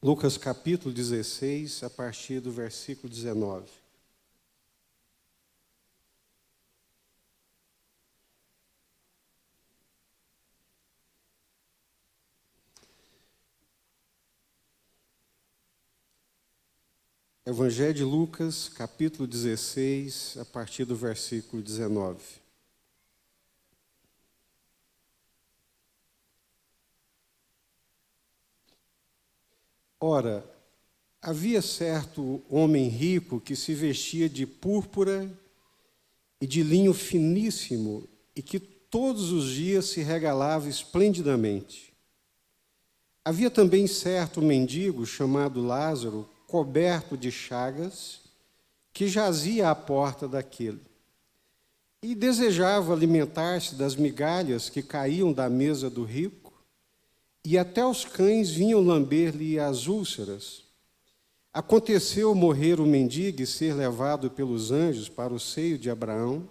Lucas capítulo 16, a partir do versículo 19. Evangelho de Lucas, capítulo 16, a partir do versículo 19. Ora, havia certo homem rico que se vestia de púrpura e de linho finíssimo e que todos os dias se regalava esplendidamente. Havia também certo mendigo chamado Lázaro, coberto de chagas, que jazia à porta daquele, e desejava alimentar-se das migalhas que caíam da mesa do rico, e até os cães vinham lamber-lhe as úlceras. Aconteceu morrer o mendigo e ser levado pelos anjos para o seio de Abraão.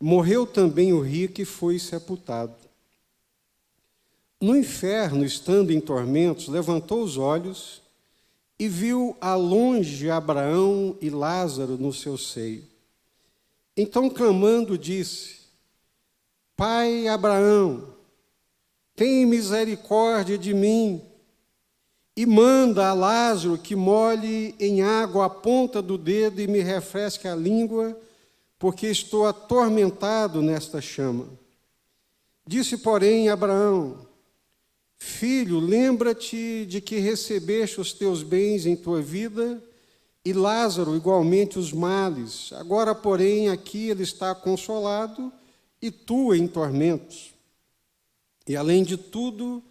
Morreu também o rico e foi sepultado. No inferno, estando em tormentos, levantou os olhos e viu a longe Abraão e Lázaro no seu seio. Então, clamando, disse: Pai Abraão, tem misericórdia de mim e manda a Lázaro que molhe em água a ponta do dedo e me refresque a língua, porque estou atormentado nesta chama. Disse, porém, Abraão: Filho, lembra-te de que recebeste os teus bens em tua vida e Lázaro igualmente os males. Agora, porém, aqui ele está consolado e tu em tormentos. E, além de tudo,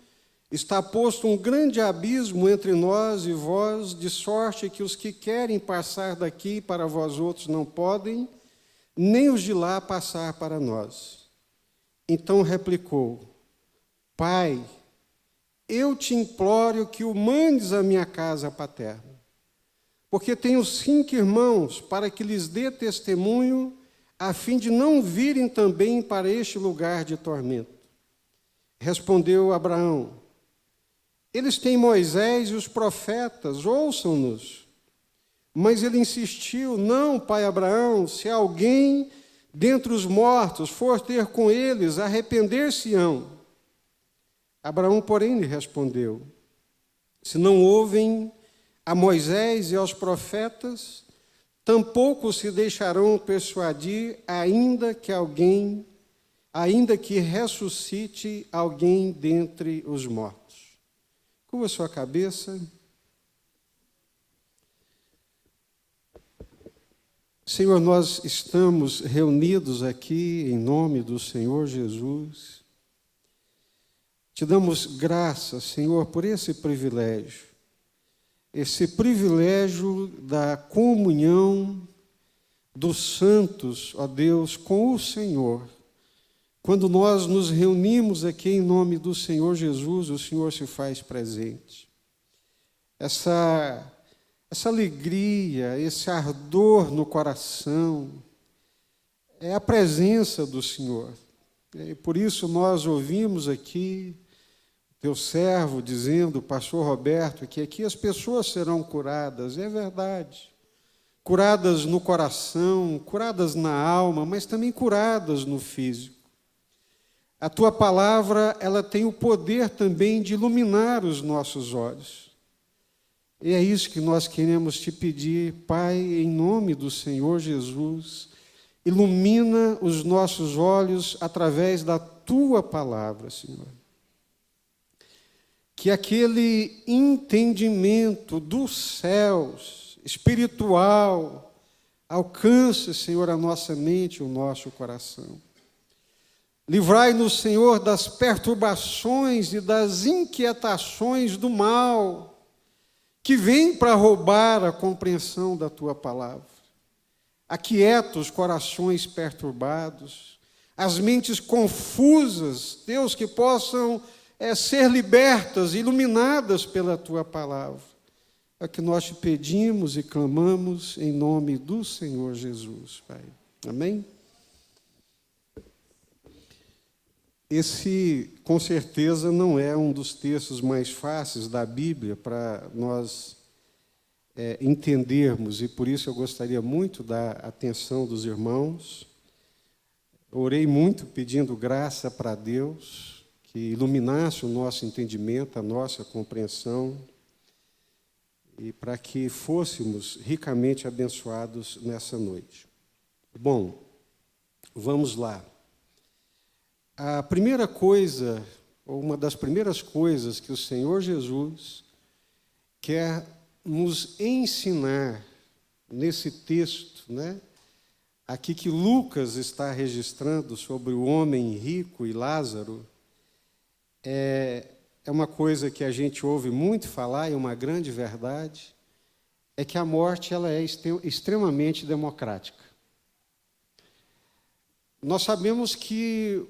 está posto um grande abismo entre nós e vós, de sorte que os que querem passar daqui para vós outros não podem, nem os de lá passar para nós. Então replicou: Pai, eu te imploro que o mandes à minha casa paterna, porque tenho 5 irmãos, para que lhes dê testemunho, a fim de não virem também para este lugar de tormento. Respondeu Abraão: Eles têm Moisés e os profetas, ouçam-nos. Mas ele insistiu: Não, pai Abraão, se alguém dentre os mortos for ter com eles, arrepender-se-ão. Abraão, porém, lhe respondeu: Se não ouvem a Moisés e aos profetas, tampouco se deixarão persuadir, ainda que ressuscite alguém dentre os mortos. Curva sua cabeça. Senhor, nós estamos reunidos aqui em nome do Senhor Jesus. Te damos graças, Senhor, por esse privilégio da comunhão dos santos, ó Deus, com o Senhor. Quando nós nos reunimos aqui em nome do Senhor Jesus, o Senhor se faz presente. Essa alegria, esse ardor no coração, é a presença do Senhor. E por isso nós ouvimos aqui teu servo dizendo, o pastor Roberto, que aqui as pessoas serão curadas. É verdade. Curadas no coração, curadas na alma, mas também curadas no físico. A tua palavra, ela tem o poder também de iluminar os nossos olhos. E é isso que nós queremos te pedir, Pai, em nome do Senhor Jesus. Ilumina os nossos olhos através da tua palavra, Senhor. Que aquele entendimento dos céus, espiritual, alcance, Senhor, a nossa mente, o nosso coração. Livrai-nos, Senhor, das perturbações e das inquietações do mal, que vem para roubar a compreensão da tua palavra. Aquieta os corações perturbados, as mentes confusas, Deus, que possam ser libertas, iluminadas pela tua palavra. É o que nós te pedimos e clamamos em nome do Senhor Jesus, Pai. Amém? Esse, com certeza, não é um dos textos mais fáceis da Bíblia para nós entendermos, e por isso eu gostaria muito da atenção dos irmãos. Orei muito pedindo graça para Deus, que iluminasse o nosso entendimento, a nossa compreensão, e para que fôssemos ricamente abençoados nessa noite. Bom, vamos lá. A primeira coisa, ou uma das primeiras coisas que o Senhor Jesus quer nos ensinar nesse texto, né? Aqui que Lucas está registrando sobre o homem rico e Lázaro, é uma coisa que a gente ouve muito falar, e uma grande verdade, é que a morte ela é extremamente democrática. Nós sabemos que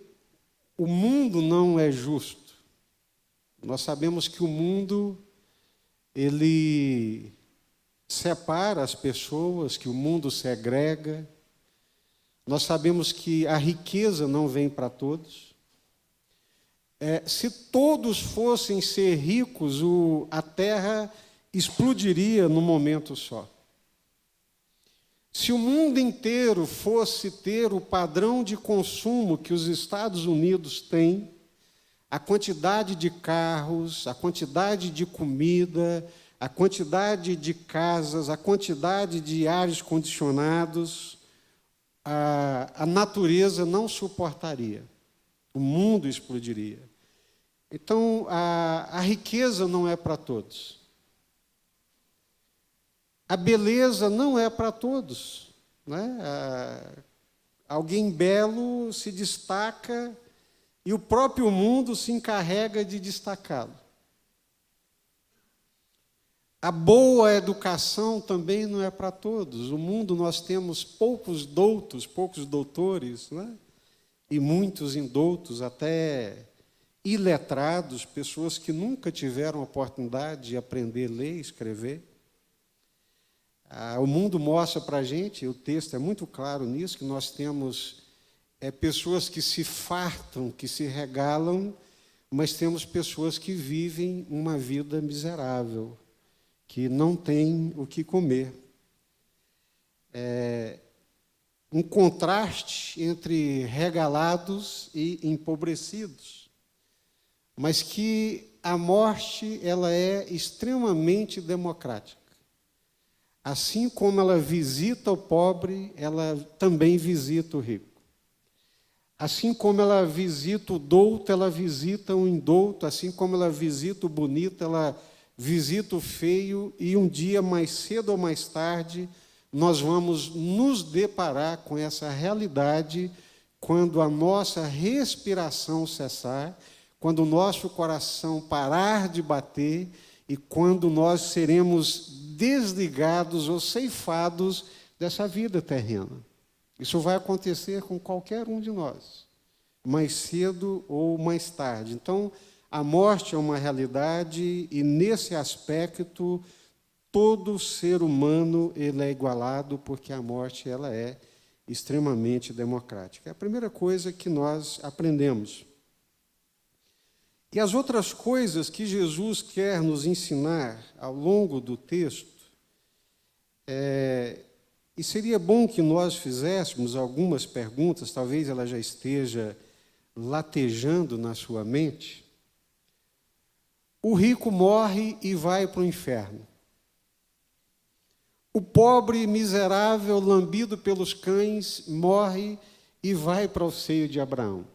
o mundo não é justo. Nós sabemos que o mundo ele separa as pessoas, que o mundo segrega. Nós sabemos que a riqueza não vem para todos. Se todos fossem ser ricos, a terra explodiria num momento só. Se o mundo inteiro fosse ter o padrão de consumo que os Estados Unidos têm, a quantidade de carros, a quantidade de comida, a quantidade de casas, a quantidade de ares condicionados, a natureza não suportaria, o mundo explodiria. Então, a riqueza não é para todos. A beleza não é para todos, né? Alguém belo se destaca e o próprio mundo se encarrega de destacá-lo. A boa educação também não é para todos. No mundo nós temos poucos doutos, poucos doutores, né? E muitos indoutos, até iletrados, pessoas que nunca tiveram a oportunidade de aprender a ler e escrever. O mundo mostra para a gente, o texto é muito claro nisso, que nós temos pessoas que se fartam, que se regalam, mas temos pessoas que vivem uma vida miserável, que não têm o que comer. Um contraste entre regalados e empobrecidos, mas que a morte ela é extremamente democrática. Assim como ela visita o pobre, ela também visita o rico. Assim como ela visita o douto, ela visita o indouto. Assim como ela visita o bonito, ela visita o feio. E um dia, mais cedo ou mais tarde, nós vamos nos deparar com essa realidade quando a nossa respiração cessar, quando o nosso coração parar de bater e quando nós seremos desligados ou ceifados dessa vida terrena. Isso vai acontecer com qualquer um de nós, mais cedo ou mais tarde. Então, a morte é uma realidade e, nesse aspecto, todo ser humano ele é igualado, porque a morte ela é extremamente democrática. É a primeira coisa que nós aprendemos. E as outras coisas que Jesus quer nos ensinar ao longo do texto, e seria bom que nós fizéssemos algumas perguntas, talvez ela já esteja latejando na sua mente. O rico morre e vai para o inferno. O pobre, miserável, lambido pelos cães, morre e vai para o seio de Abraão.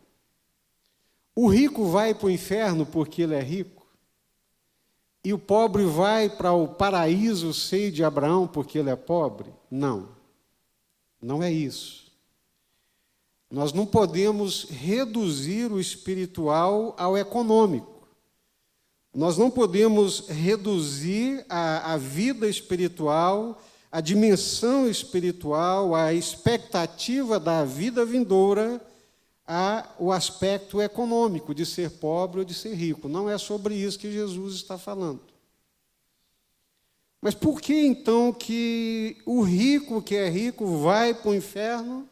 O rico vai para o inferno porque ele é rico, e o pobre vai para o paraíso, o seio de Abraão, porque ele é pobre? Não, não é isso. Nós não podemos reduzir o espiritual ao econômico. Nós não podemos reduzir a vida espiritual, a dimensão espiritual, a expectativa da vida vindoura, o aspecto econômico de ser pobre ou de ser rico. Não é sobre isso que Jesus está falando. Mas por que, então, que o rico que é rico vai para o inferno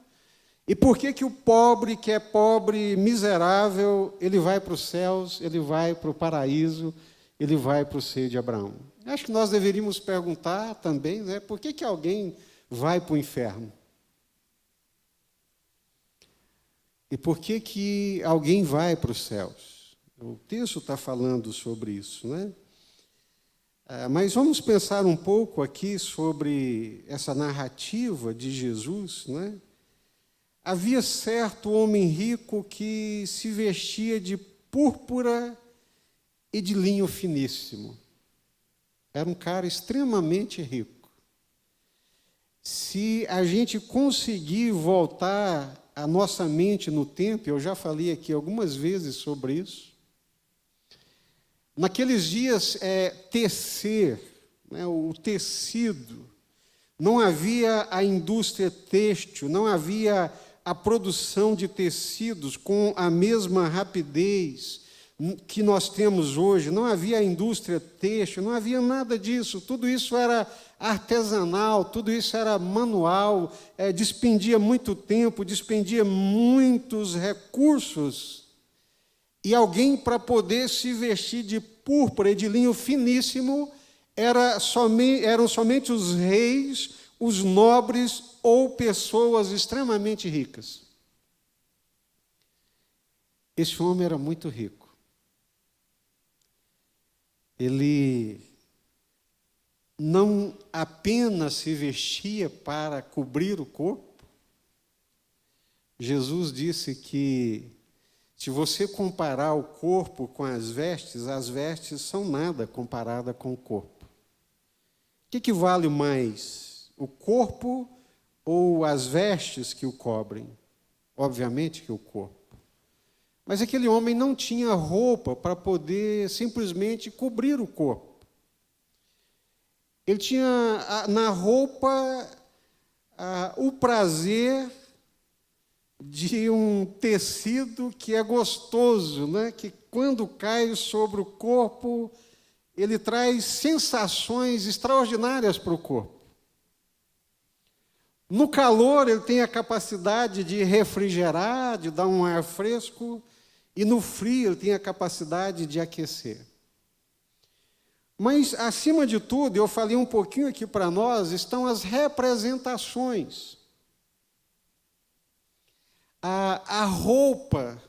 E por que que o pobre, que é pobre, miserável, ele vai para os céus, ele vai para o paraíso, ele vai para o seio de Abraão? Acho que nós deveríamos perguntar também, né, por que que alguém vai para o inferno? E por que que alguém vai para os céus? O texto está falando sobre isso, né? Mas vamos pensar um pouco aqui sobre essa narrativa de Jesus, né? Havia certo homem rico que se vestia de púrpura e de linho finíssimo. Era um cara extremamente rico. Se a gente conseguir voltar a nossa mente no tempo, eu já falei aqui algumas vezes sobre isso, naqueles dias, tecer, né, o tecido, não havia a indústria têxtil, não havia a produção de tecidos com a mesma rapidez que nós temos hoje, não havia a indústria têxtil, não havia nada disso, tudo isso era artesanal, tudo isso era manual, despendia muito tempo, despendia muitos recursos. E alguém, para poder se vestir de púrpura e de linho finíssimo, eram somente os reis, os nobres ou pessoas extremamente ricas. Esse homem era muito rico. Ele não apenas se vestia para cobrir o corpo. Jesus disse que, se você comparar o corpo com as vestes são nada comparada com o corpo. O que vale mais, o corpo ou as vestes que o cobrem? Obviamente que o corpo. Mas aquele homem não tinha roupa para poder simplesmente cobrir o corpo. Ele tinha na roupa o prazer de um tecido que é gostoso, né? Que quando cai sobre o corpo, ele traz sensações extraordinárias para o corpo. No calor, ele tem a capacidade de refrigerar, de dar um ar fresco, e no frio, ele tem a capacidade de aquecer. Mas, acima de tudo, eu falei um pouquinho aqui para nós, estão as representações. A roupa,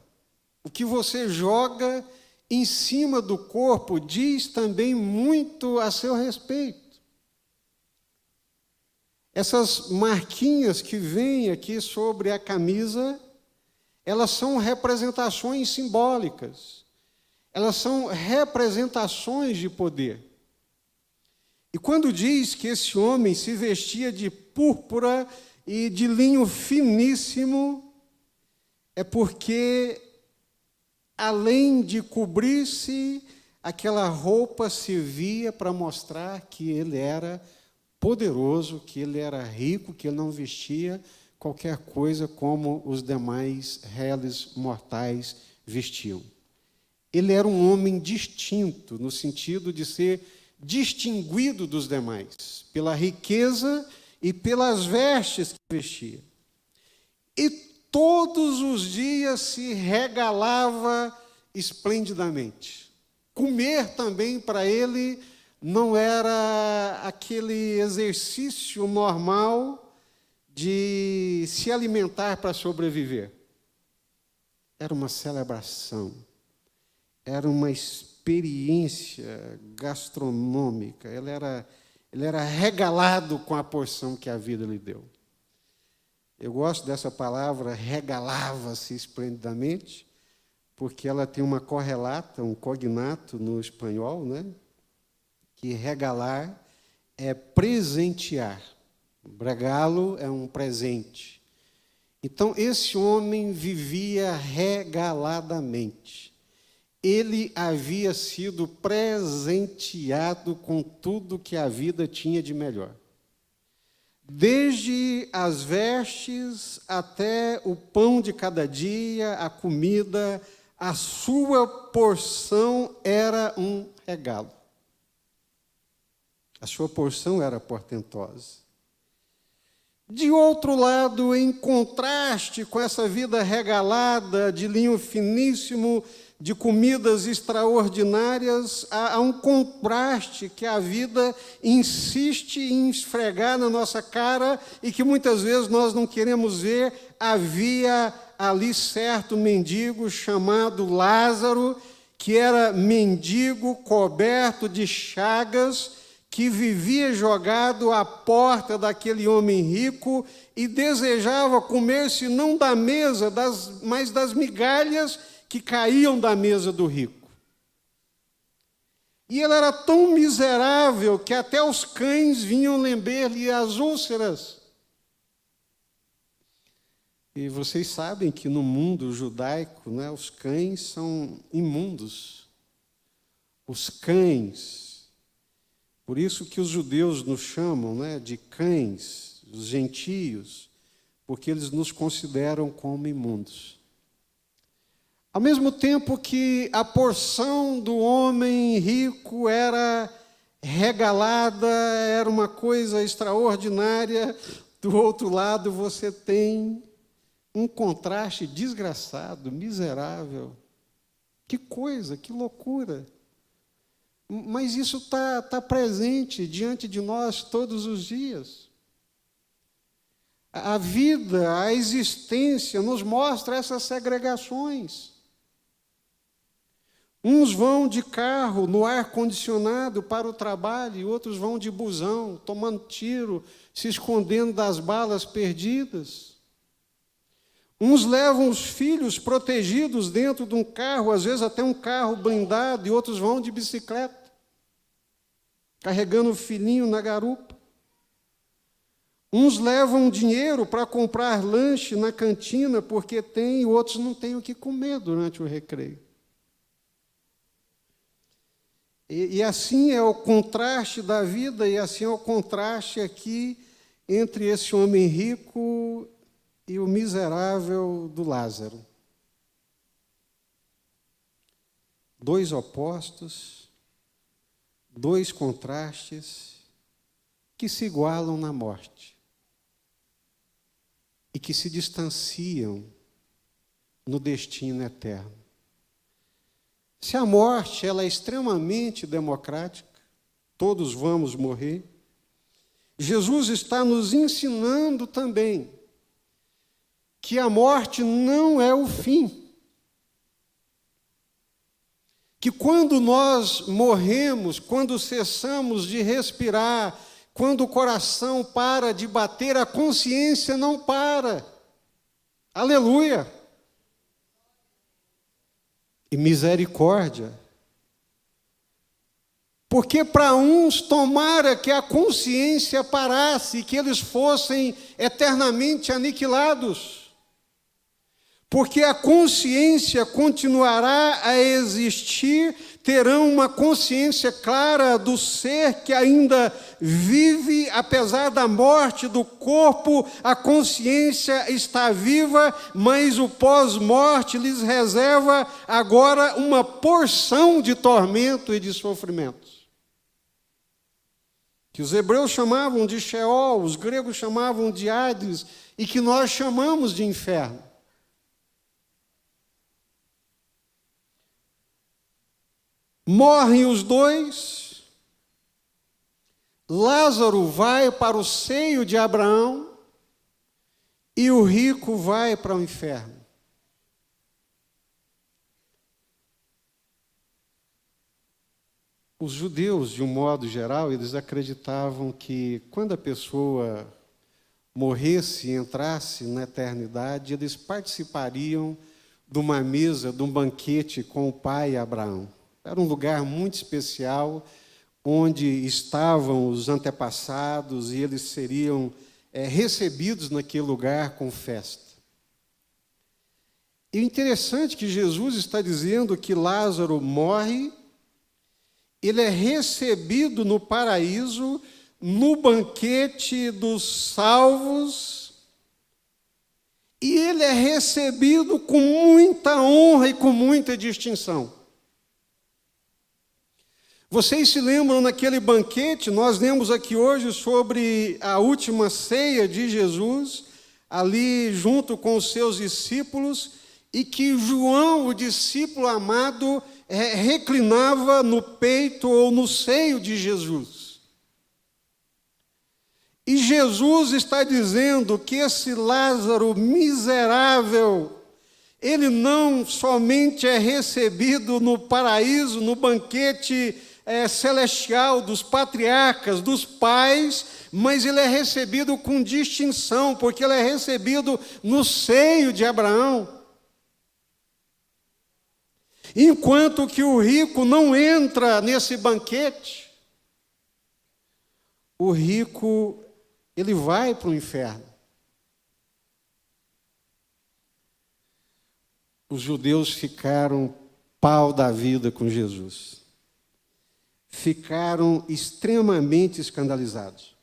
o que você joga em cima do corpo, diz também muito a seu respeito. Essas marquinhas que vêm aqui sobre a camisa, elas são representações simbólicas. Elas são representações de poder. E quando diz que esse homem se vestia de púrpura e de linho finíssimo, é porque, além de cobrir-se, aquela roupa servia para mostrar que ele era poderoso, que ele era rico, que ele não vestia qualquer coisa como os demais réis mortais vestiam. Ele era um homem distinto, no sentido de ser distinguido dos demais, pela riqueza e pelas vestes que vestia. E todos os dias se regalava esplendidamente. Comer também para ele não era aquele exercício normal de se alimentar para sobreviver. Era uma celebração, era uma experiência gastronômica, ele era regalado com a porção que a vida lhe deu. Eu gosto dessa palavra, regalava-se esplendidamente, porque ela tem uma correlata, um cognato no espanhol, né? Que regalar é presentear. Regalo é um presente. Então, esse homem vivia regaladamente. Ele havia sido presenteado com tudo que a vida tinha de melhor. Desde as vestes até o pão de cada dia, a comida, a sua porção era um regalo. A sua porção era portentosa. De outro lado, em contraste com essa vida regalada, de linho finíssimo, de comidas extraordinárias, há um contraste que a vida insiste em esfregar na nossa cara e que muitas vezes nós não queremos ver. Havia ali certo mendigo chamado Lázaro, que era mendigo coberto de chagas, que vivia jogado à porta daquele homem rico e desejava comer-se não da mesa, mas das migalhas que caíam da mesa do rico. E ele era tão miserável que até os cães vinham lamber-lhe as úlceras. E vocês sabem que no mundo judaico, né, os cães são imundos. Os cães. Por isso que os judeus nos chamam, né, de cães, os gentios, porque eles nos consideram como imundos. Ao mesmo tempo que a porção do homem rico era regalada, era uma coisa extraordinária, do outro lado você tem um contraste desgraçado, miserável. Que coisa, que loucura. Mas isso está presente diante de nós todos os dias. A vida, a existência nos mostra essas segregações. Uns vão de carro no ar-condicionado para o trabalho, e outros vão de busão, tomando tiro, se escondendo das balas perdidas. Uns levam os filhos protegidos dentro de um carro, às vezes até um carro blindado, e outros vão de bicicleta, carregando o filhinho na garupa. Uns levam dinheiro para comprar lanche na cantina, porque tem, e outros não têm o que comer durante o recreio. E assim é o contraste da vida, e assim é o contraste aqui entre esse homem rico e o miserável do Lázaro. Dois opostos, dois contrastes que se igualam na morte e que se distanciam no destino eterno. Se a morte ela é extremamente democrática, todos vamos morrer, Jesus está nos ensinando também que a morte não é o fim. Que quando nós morremos, quando cessamos de respirar, quando o coração para de bater, a consciência não para. Aleluia! E misericórdia. Porque para uns tomara que a consciência parasse, que eles fossem eternamente aniquilados. Porque a consciência continuará a existir, terão uma consciência clara do ser que ainda vive, apesar da morte do corpo, a consciência está viva, mas o pós-morte lhes reserva agora uma porção de tormento e de sofrimentos. Que os hebreus chamavam de Sheol, os gregos chamavam de Hades, e que nós chamamos de inferno. Morrem os dois, Lázaro vai para o seio de Abraão e o rico vai para o inferno. Os judeus, de um modo geral, eles acreditavam que quando a pessoa morresse e entrasse na eternidade, eles participariam de uma mesa, de um banquete com o pai Abraão. Era um lugar muito especial, onde estavam os antepassados e eles seriam recebidos naquele lugar com festa. E o interessante é que Jesus está dizendo que Lázaro morre, ele é recebido no paraíso, no banquete dos salvos, e ele é recebido com muita honra e com muita distinção. Vocês se lembram naquele banquete, nós lemos aqui hoje sobre a última ceia de Jesus, ali junto com os seus discípulos, e que João, o discípulo amado, reclinava no peito ou no seio de Jesus. E Jesus está dizendo que esse Lázaro miserável, ele não somente é recebido no paraíso, no banquete celestial dos patriarcas, dos pais, mas ele é recebido com distinção, porque ele é recebido no seio de Abraão. Enquanto que o rico não entra nesse banquete, o rico, ele vai para o inferno. Os judeus ficaram pau da vida com Jesus. Ficaram extremamente escandalizados.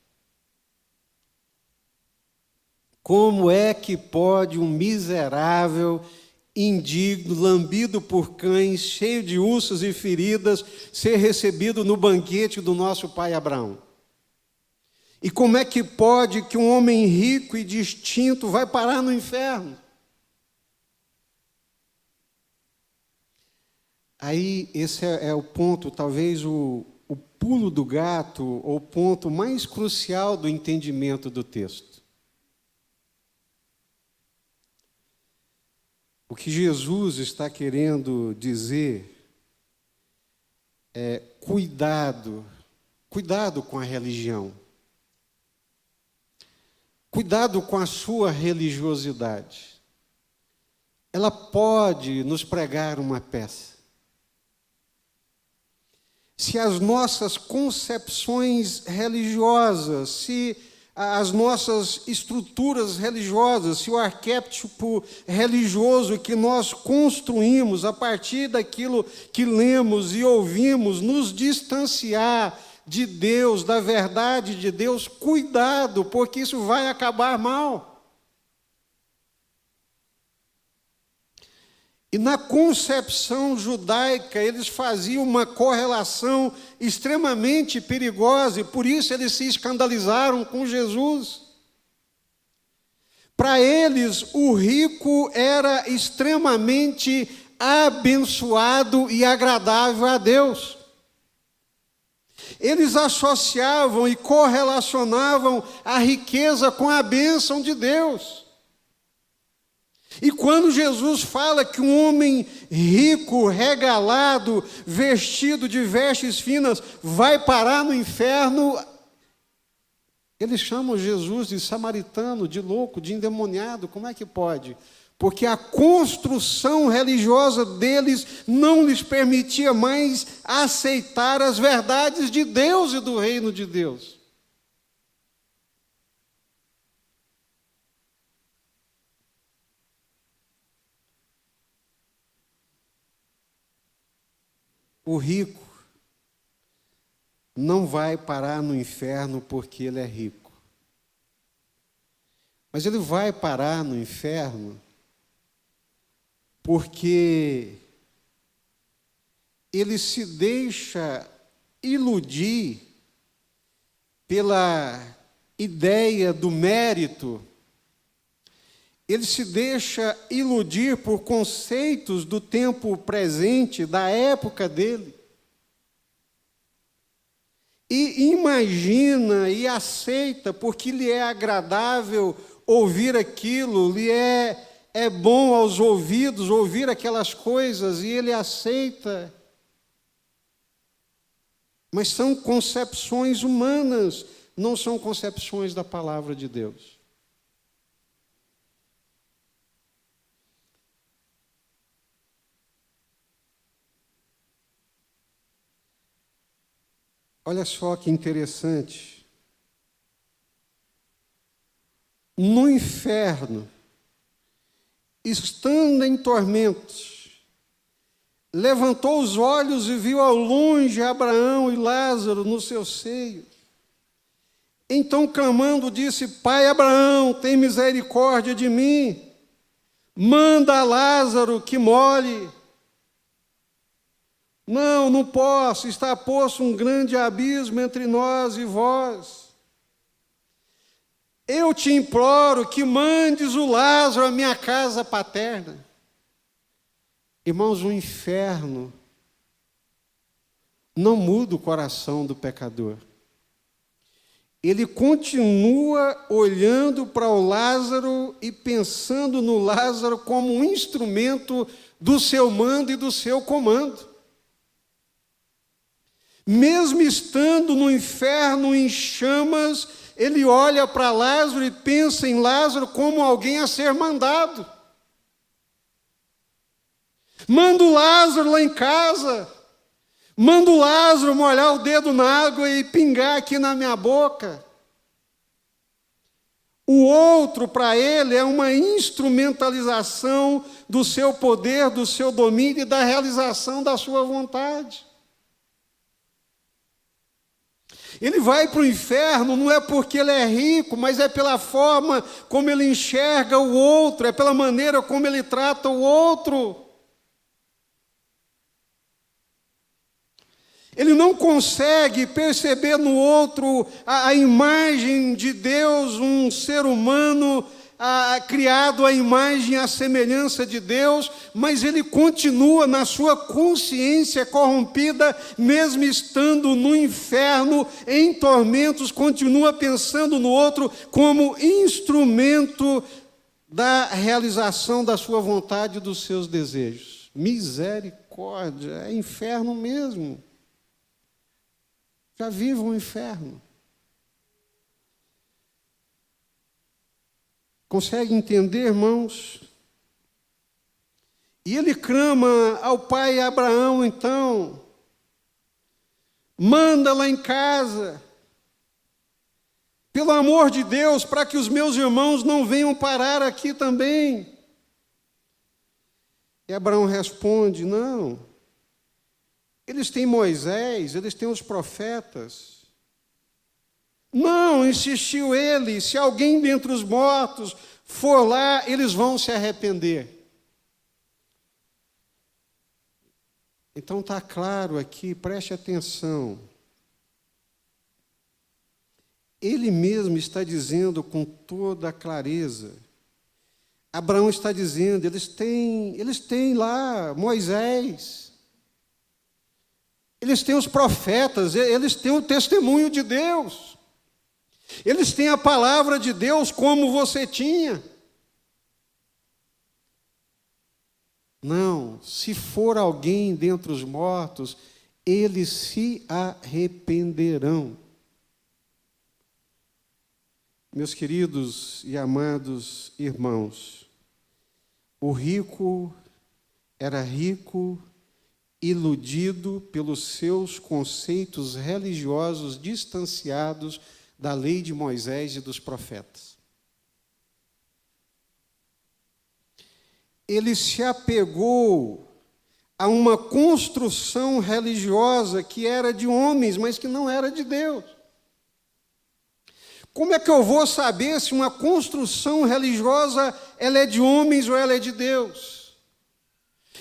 Como é que pode um miserável, indigno, lambido por cães, cheio de úlceras e feridas, ser recebido no banquete do nosso pai Abraão? E como é que pode que um homem rico e distinto vai parar no inferno? Aí, esse é o ponto, talvez o pulo do gato, ou o ponto mais crucial do entendimento do texto. O que Jesus está querendo dizer é cuidado com a religião. Cuidado com a sua religiosidade. Ela pode nos pregar uma peça. Se as nossas concepções religiosas, se as nossas estruturas religiosas, se o arquétipo religioso que nós construímos a partir daquilo que lemos e ouvimos, nos distanciar de Deus, da verdade de Deus, cuidado, porque isso vai acabar mal. E na concepção judaica, eles faziam uma correlação extremamente perigosa, e por isso eles se escandalizaram com Jesus. Para eles, o rico era extremamente abençoado e agradável a Deus. Eles associavam e correlacionavam a riqueza com a bênção de Deus. E quando Jesus fala que um homem rico, regalado, vestido de vestes finas, vai parar no inferno, eles chamam Jesus de samaritano, de louco, de endemoniado. Como é que pode? Porque a construção religiosa deles não lhes permitia mais aceitar as verdades de Deus e do reino de Deus. O rico não vai parar no inferno porque ele é rico. Mas ele vai parar no inferno porque ele se deixa iludir pela ideia do mérito. Ele se deixa iludir por conceitos do tempo presente, da época dele. E imagina e aceita, porque lhe é agradável ouvir aquilo, lhe é bom aos ouvidos ouvir aquelas coisas, e ele aceita. Mas são concepções humanas, não são concepções da palavra de Deus. Olha só que interessante. No inferno, estando em tormentos, levantou os olhos e viu ao longe Abraão e Lázaro no seu seio. Então, clamando, disse: Pai Abraão, tem misericórdia de mim. Manda a Lázaro que molhe Não, não posso, está posto um grande abismo entre nós e vós. Eu te imploro que mandes o Lázaro à minha casa paterna. Irmãos, o inferno não muda o coração do pecador. Ele continua olhando para o Lázaro e pensando no Lázaro como um instrumento do seu mando e do seu comando. Mesmo estando no inferno em chamas, ele olha para Lázaro e pensa em Lázaro como alguém a ser mandado. Manda o Lázaro lá em casa. Manda o Lázaro molhar o dedo na água e pingar aqui na minha boca. O outro, para ele, é uma instrumentalização do seu poder, do seu domínio e da realização da sua vontade. Ele vai para o inferno não é porque ele é rico, mas é pela forma como ele enxerga o outro, é pela maneira como ele trata o outro. Ele não consegue perceber no outro a imagem de Deus, um ser humano criado à imagem e à semelhança de Deus, mas ele continua na sua consciência corrompida, mesmo estando no inferno, em tormentos, continua pensando no outro como instrumento da realização da sua vontade e dos seus desejos. Misericórdia, é inferno mesmo. Já vive um inferno. Consegue entender, irmãos? E ele clama ao pai Abraão, então, manda lá em casa, pelo amor de Deus, para que os meus irmãos não venham parar aqui também. E Abraão responde, não, eles têm Moisés, eles têm os profetas. Não, insistiu ele, se alguém dentre os mortos for lá, eles vão se arrepender. Então está claro aqui, preste atenção. Ele mesmo está dizendo com toda a clareza. Abraão está dizendo, eles têm lá Moisés. Eles têm os profetas, eles têm o testemunho de Deus. Eles têm a palavra de Deus como você tinha. Não, se for alguém dentre os mortos, eles se arrependerão. Meus queridos e amados irmãos, o rico era rico, iludido pelos seus conceitos religiosos distanciados da lei de Moisés e dos profetas. Ele se apegou a uma construção religiosa que era de homens, mas que não era de Deus. Como é que eu vou saber se uma construção religiosa ela é de homens ou ela é de Deus?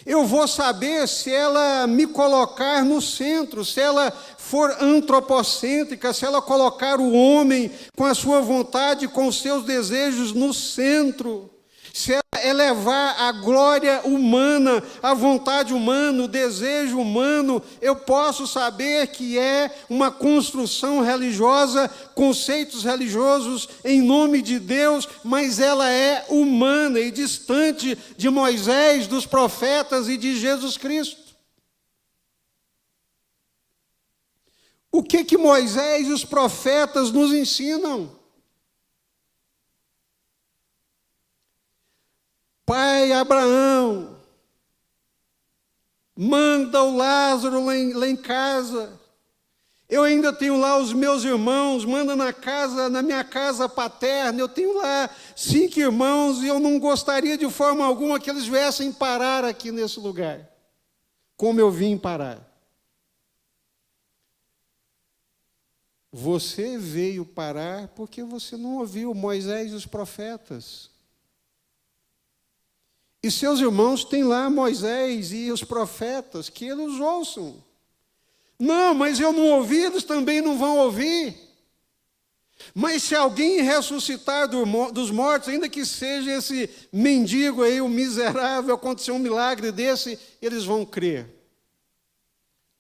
Eu vou saber se ela me colocar no centro, se ela for antropocêntrica, se ela colocar o homem com a sua vontade, com os seus desejos no centro, se ela elevar a glória humana, a vontade humana, o desejo humano, eu posso saber que é uma construção religiosa, conceitos religiosos em nome de Deus, mas ela é humana e distante de Moisés, dos profetas e de Jesus Cristo. O que Moisés e os profetas nos ensinam? Pai Abraão, manda o Lázaro lá em casa. Eu ainda tenho lá os meus irmãos, manda na minha casa paterna. Eu tenho lá 5 irmãos e eu não gostaria de forma alguma que eles viessem parar aqui nesse lugar, como eu vim parar. Você veio parar porque você não ouviu Moisés e os profetas. E seus irmãos têm lá Moisés e os profetas, que eles ouçam. Não, mas eu não ouvi, eles também não vão ouvir. Mas se alguém ressuscitar dos mortos, ainda que seja esse mendigo aí, o miserável, acontecer um milagre desse, eles vão crer.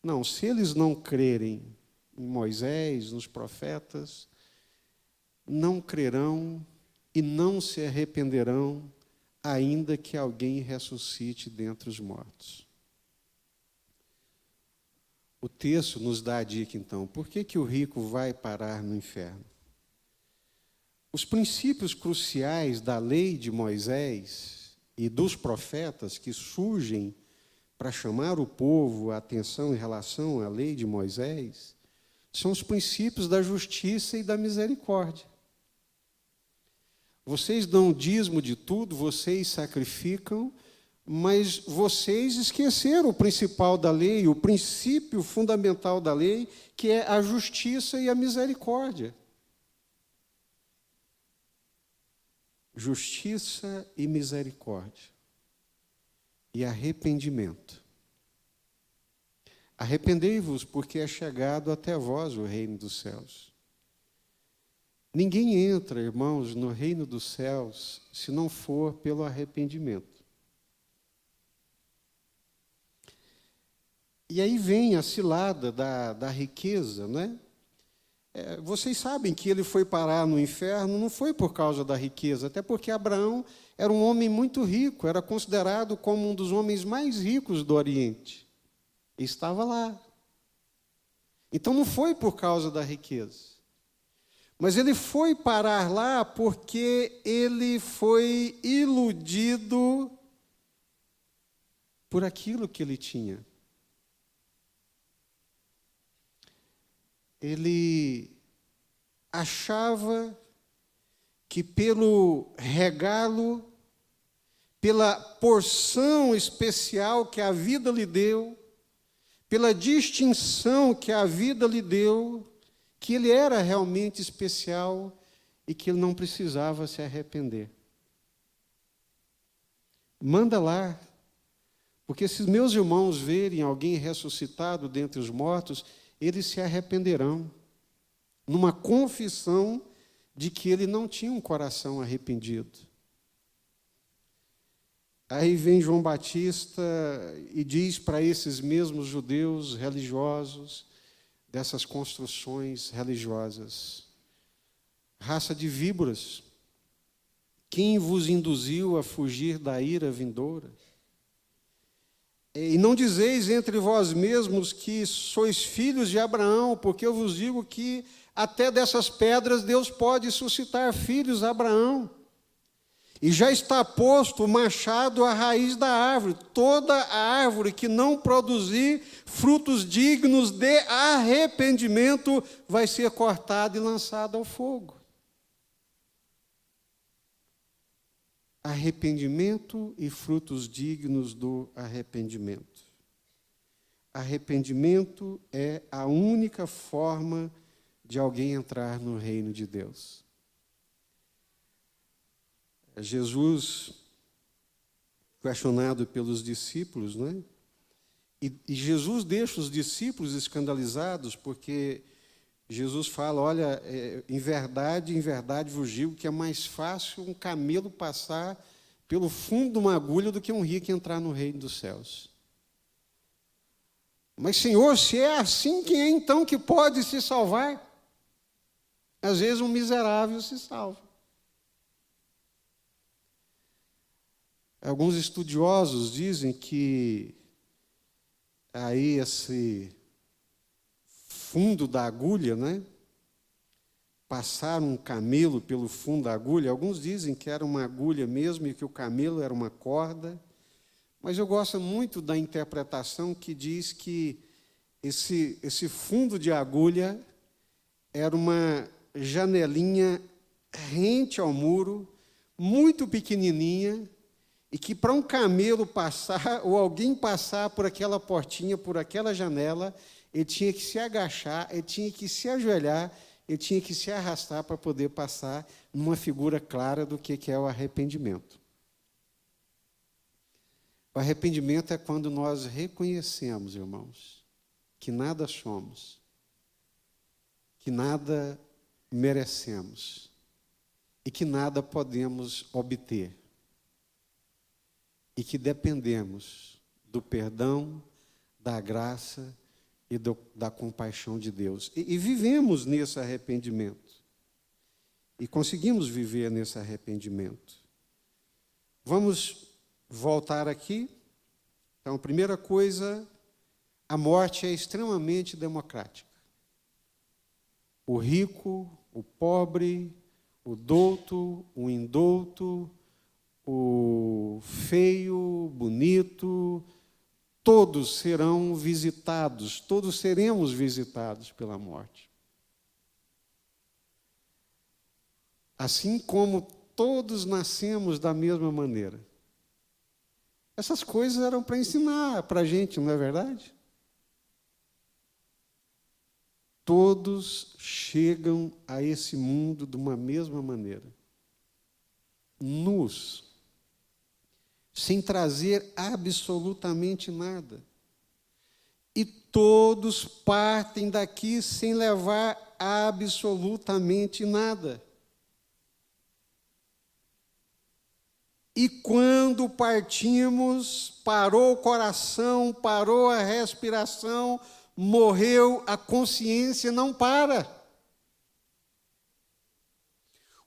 Não, se eles não crerem em Moisés, nos profetas, não crerão e não se arrependerão, ainda que alguém ressuscite dentre os mortos. O texto nos dá a dica, então, por que o rico vai parar no inferno? Os princípios cruciais da lei de Moisés e dos profetas que surgem para chamar o povo a atenção em relação à lei de Moisés são os princípios da justiça e da misericórdia. Vocês dão dízimo de tudo, vocês sacrificam, mas vocês esqueceram o principal da lei, o princípio fundamental da lei, que é a justiça e a misericórdia. Justiça e misericórdia. E arrependimento. Arrependei-vos, porque é chegado até vós o reino dos céus. Ninguém entra, irmãos, no reino dos céus, se não for pelo arrependimento. E aí vem a cilada da riqueza, né? Vocês sabem que ele foi parar no inferno, não foi por causa da riqueza, até porque Abraão era um homem muito rico, era considerado como um dos homens mais ricos do Oriente. E estava lá. Então não foi por causa da riqueza. Mas ele foi parar lá porque ele foi iludido por aquilo que ele tinha. Ele achava que pelo regalo, pela porção especial que a vida lhe deu, pela distinção que a vida lhe deu, que ele era realmente especial e que ele não precisava se arrepender. Manda lá, porque se meus irmãos verem alguém ressuscitado dentre os mortos, eles se arrependerão, numa confissão de que ele não tinha um coração arrependido. Aí vem João Batista e diz para esses mesmos judeus religiosos, dessas construções religiosas: raça de víboras, quem vos induziu a fugir da ira vindoura? E não dizeis entre vós mesmos que sois filhos de Abraão, porque eu vos digo que até dessas pedras Deus pode suscitar filhos a Abraão. E já está posto o machado à raiz da árvore. Toda a árvore que não produzir frutos dignos de arrependimento vai ser cortada e lançada ao fogo. Arrependimento e frutos dignos do arrependimento. Arrependimento é a única forma de alguém entrar no reino de Deus. Jesus, questionado pelos discípulos, né? E Jesus deixa os discípulos escandalizados, porque Jesus fala: olha, em verdade vos digo que é mais fácil um camelo passar pelo fundo de uma agulha do que um rico entrar no reino dos céus. Mas, Senhor, se é assim, quem é então que pode se salvar? Às vezes um miserável se salva. Alguns estudiosos dizem que aí esse fundo da agulha, né? Passar um camelo pelo fundo da agulha. Alguns dizem que era uma agulha mesmo e que o camelo era uma corda. Mas eu gosto muito da interpretação que diz que esse fundo de agulha era uma janelinha rente ao muro, muito pequenininha, e que para um camelo passar, ou alguém passar por aquela portinha, por aquela janela, ele tinha que se agachar, ele tinha que se ajoelhar, ele tinha que se arrastar para poder passar numa figura clara do que é o arrependimento. O arrependimento é quando nós reconhecemos, irmãos, que nada somos, que nada merecemos e que nada podemos obter e que dependemos do perdão, da graça e da compaixão de Deus. E vivemos nesse arrependimento. E conseguimos viver nesse arrependimento. Vamos voltar aqui. Então, primeira coisa, a morte é extremamente democrática. O rico, o pobre, o douto, o indouto, o feio, bonito, todos serão visitados, todos seremos visitados pela morte. Assim como todos nascemos da mesma maneira. Essas coisas eram para ensinar para a gente, não é verdade? Todos chegam a esse mundo de uma mesma maneira. Nus. Sem trazer absolutamente nada. E todos partem daqui sem levar absolutamente nada. E quando partimos, parou o coração, parou a respiração, morreu, a consciência não para.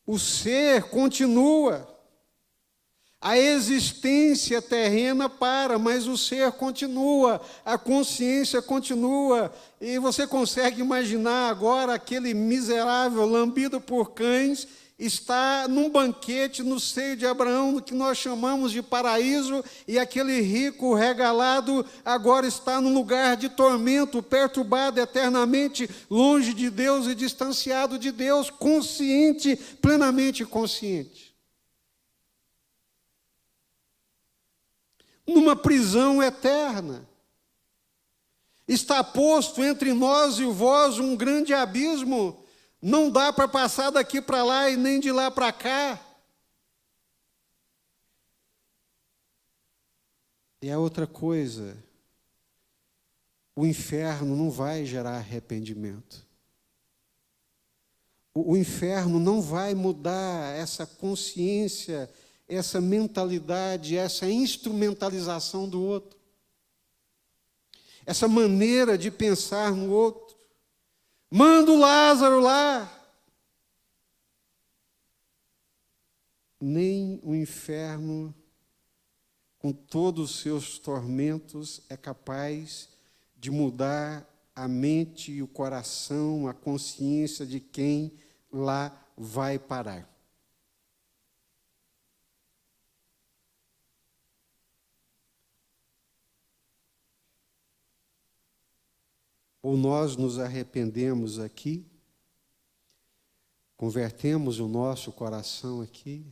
O ser continua. A existência terrena para, mas o ser continua, a consciência continua. E você consegue imaginar agora aquele miserável lambido por cães está num banquete no seio de Abraão, que nós chamamos de paraíso, e aquele rico regalado agora está num lugar de tormento, perturbado eternamente, longe de Deus e distanciado de Deus, consciente, plenamente consciente. Numa prisão eterna. Está posto entre nós e vós um grande abismo. Não dá para passar daqui para lá e nem de lá para cá. E a outra coisa, o inferno não vai gerar arrependimento. O inferno não vai mudar essa consciência, essa mentalidade, essa instrumentalização do outro. Essa maneira de pensar no outro. Manda o Lázaro lá. Nem o inferno, com todos os seus tormentos, é capaz de mudar a mente e o coração, a consciência de quem lá vai parar. Ou nós nos arrependemos aqui, convertemos o nosso coração aqui,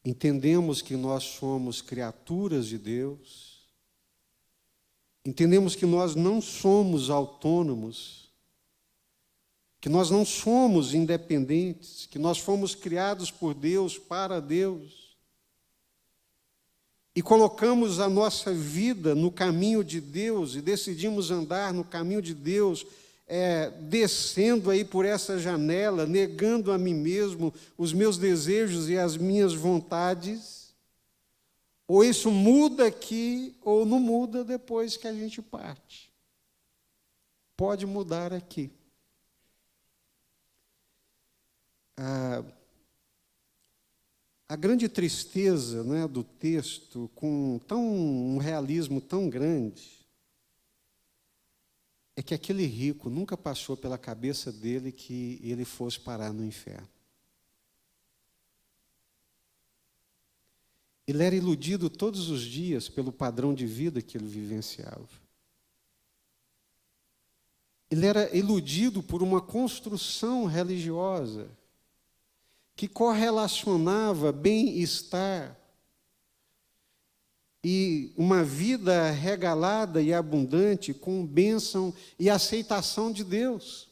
entendemos que nós somos criaturas de Deus, entendemos que nós não somos autônomos, que nós não somos independentes, que nós fomos criados por Deus, para Deus, e colocamos a nossa vida no caminho de Deus e decidimos andar no caminho de Deus, descendo aí por essa janela, negando a mim mesmo os meus desejos e as minhas vontades, ou isso muda aqui, ou não muda depois que a gente parte. Pode mudar aqui. A grande tristeza, né, do texto, com um realismo tão grande, é que aquele rico nunca passou pela cabeça dele que ele fosse parar no inferno. Ele era iludido todos os dias pelo padrão de vida que ele vivenciava. Ele era iludido por uma construção religiosa que correlacionava bem-estar e uma vida regalada e abundante com bênção e aceitação de Deus.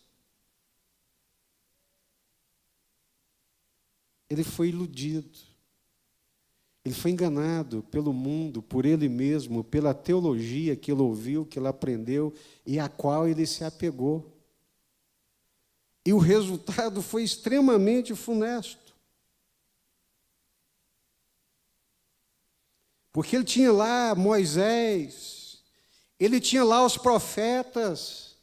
Ele foi iludido. Ele foi enganado pelo mundo, por ele mesmo, pela teologia que ele ouviu, que ele aprendeu e à qual ele se apegou. E o resultado foi extremamente funesto. Porque ele tinha lá Moisés, ele tinha lá os profetas,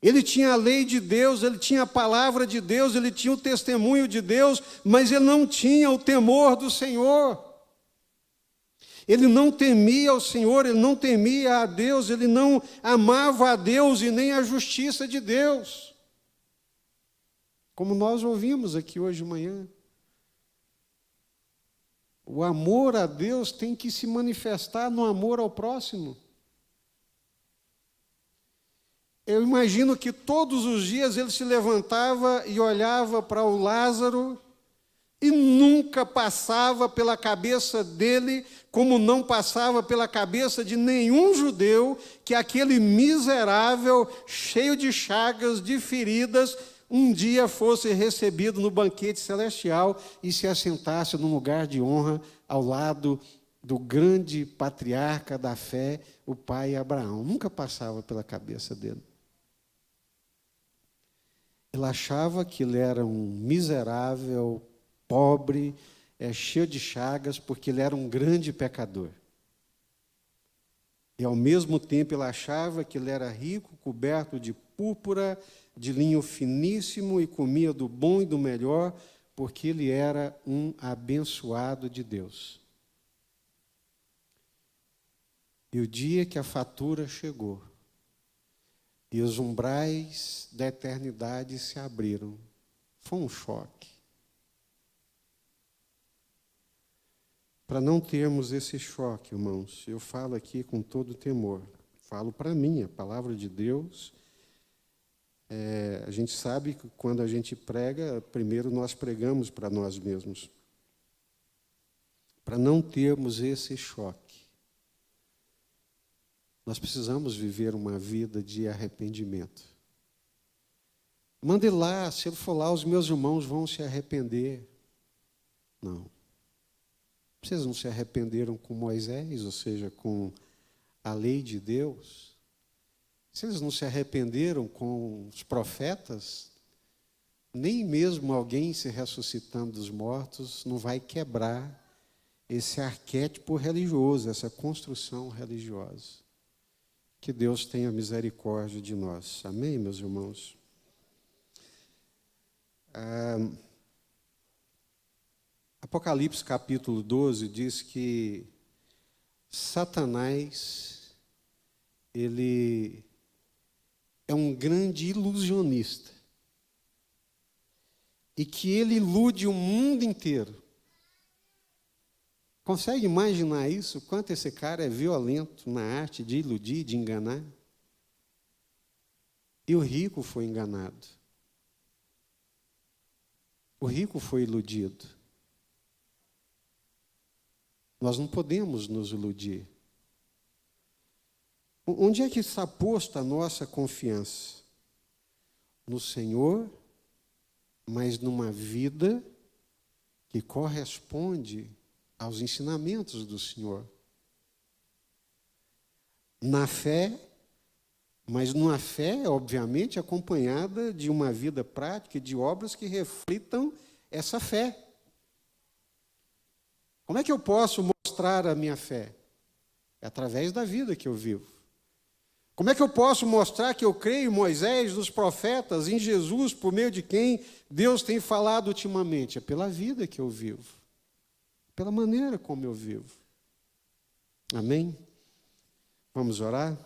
ele tinha a lei de Deus, ele tinha a palavra de Deus, ele tinha o testemunho de Deus, mas ele não tinha o temor do Senhor. Ele não temia o Senhor, ele não temia a Deus, ele não amava a Deus e nem a justiça de Deus. Como nós ouvimos aqui hoje de manhã. O amor a Deus tem que se manifestar no amor ao próximo. Eu imagino que todos os dias ele se levantava e olhava para o Lázaro e nunca passava pela cabeça dele, como não passava pela cabeça de nenhum judeu, que aquele miserável, cheio de chagas, de feridas, um dia fosse recebido no banquete celestial e se assentasse num lugar de honra ao lado do grande patriarca da fé, o pai Abraão. Nunca passava pela cabeça dele. Ele achava que ele era um miserável, pobre, cheio de chagas, porque ele era um grande pecador. E, ao mesmo tempo, ele achava que ele era rico, coberto de púrpura, de linho finíssimo, e comia do bom e do melhor, porque ele era um abençoado de Deus. E o dia que a fatura chegou, e os umbrais da eternidade se abriram, foi um choque. Para não termos esse choque, irmãos, eu falo aqui com todo temor. Falo para mim, a palavra de Deus. A gente sabe que quando a gente prega, primeiro nós pregamos para nós mesmos. Para não termos esse choque, nós precisamos viver uma vida de arrependimento. Mande lá, se eu for lá, os meus irmãos vão se arrepender. Não. Vocês não se arrependeram com Moisés, ou seja, com a lei de Deus? Vocês não se arrependeram com os profetas? Nem mesmo alguém se ressuscitando dos mortos não vai quebrar esse arquétipo religioso, essa construção religiosa. Que Deus tenha misericórdia de nós. Amém, meus irmãos? Apocalipse capítulo 12 diz que Satanás, ele é um grande ilusionista e que ele ilude o mundo inteiro. Consegue imaginar isso? Quanto esse cara é violento na arte de iludir, de enganar? E o rico foi enganado. O rico foi iludido. Nós não podemos nos iludir. Onde é que está posta a nossa confiança? No Senhor, mas numa vida que corresponde aos ensinamentos do Senhor. Na fé, mas numa fé, obviamente, acompanhada de uma vida prática e de obras que reflitam essa fé. Como é que eu posso mostrar a minha fé? É através da vida que eu vivo. Como é que eu posso mostrar que eu creio em Moisés, nos profetas, em Jesus, por meio de quem Deus tem falado ultimamente? É pela vida que eu vivo. Pela maneira como eu vivo. Amém? Vamos orar?